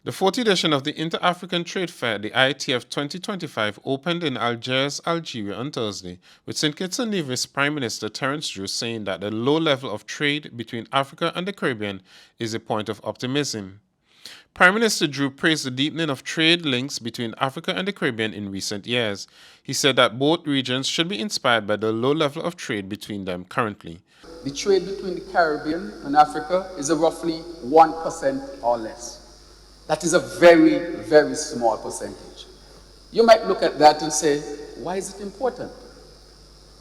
The 4th edition of the Intra-African Trade Fair, the IATF 2025, opened in Algiers, Algeria on Thursday, with St. Kitts and Nevis Prime Minister Terrance Drew saying that the low level of trade between Africa and the Caribbean is a point of optimism. Prime Minister Drew praised the deepening of trade links between Africa and the Caribbean in recent years. He said that both regions should be inspired by the low level of trade between them currently. The trade between the Caribbean and Africa is roughly 1% or less. That is a very, very small percentage. You might look at that and say, why is it important?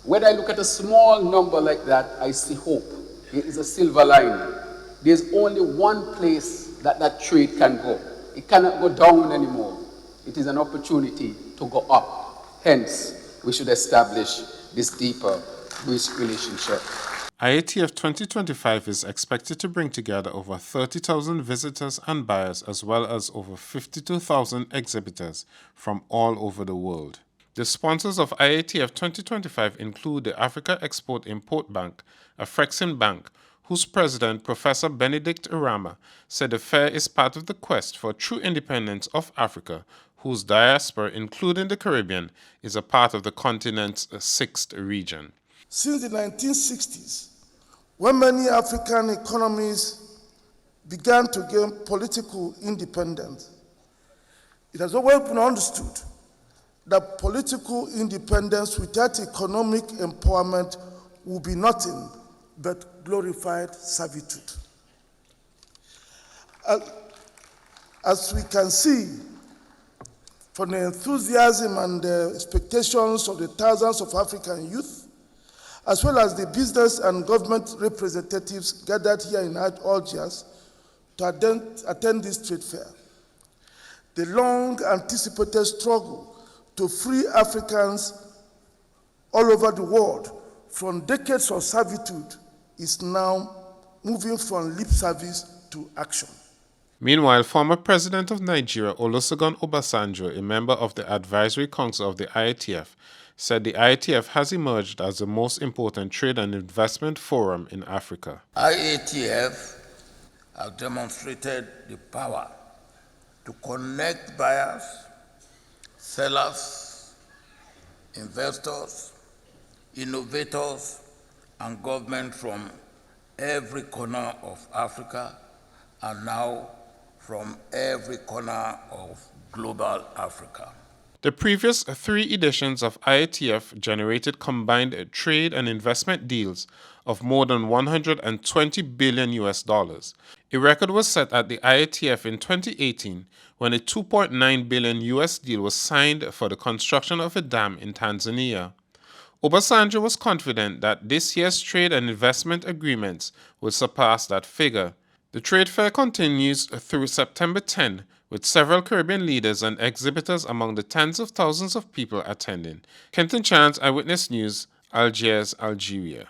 When I look at a small number like that, I see hope. It is a silver lining. There's only one place that trade can go. It cannot go down anymore. It is an opportunity to go up. Hence, we should establish this deeper relationship. IATF 2025 is expected to bring together over 30,000 visitors and buyers, as well as over 52,000 exhibitors from all over the world. The sponsors of IATF 2025 include the Africa Export-Import Bank, a Frexim bank, whose president, Professor Benedict Irama, said the fair is part of the quest for true independence of Africa, whose diaspora, including the Caribbean, is a part of the continent's 6th region. Since the 1960s, when many African economies began to gain political independence, it has always been understood that political independence without economic empowerment will be nothing but glorified servitude. As we can see from the enthusiasm and the expectations of the thousands of African youth, as well as the business and government representatives gathered here in Algiers to attend this trade fair, the long-anticipated struggle to free Africans all over the world from decades of servitude is now moving from lip service to action. Meanwhile, former President of Nigeria, Olusegun Obasanjo, a member of the Advisory Council of the IATF, said the IATF has emerged as the most important trade and investment forum in Africa. IATF has demonstrated the power to connect buyers, sellers, investors, innovators, and government from every corner of Africa, and now from every corner of global Africa. The previous 3 editions of IATF generated combined trade and investment deals of more than $120 billion. A record was set at the IATF in 2018 when a $2.9 billion deal was signed for the construction of a dam in Tanzania. Obasanjo was confident that this year's trade and investment agreements would surpass that figure. The trade fair continues through September 10, with several Caribbean leaders and exhibitors among the tens of thousands of people attending. Kenton Chance, Eyewitness News, Algiers, Algeria.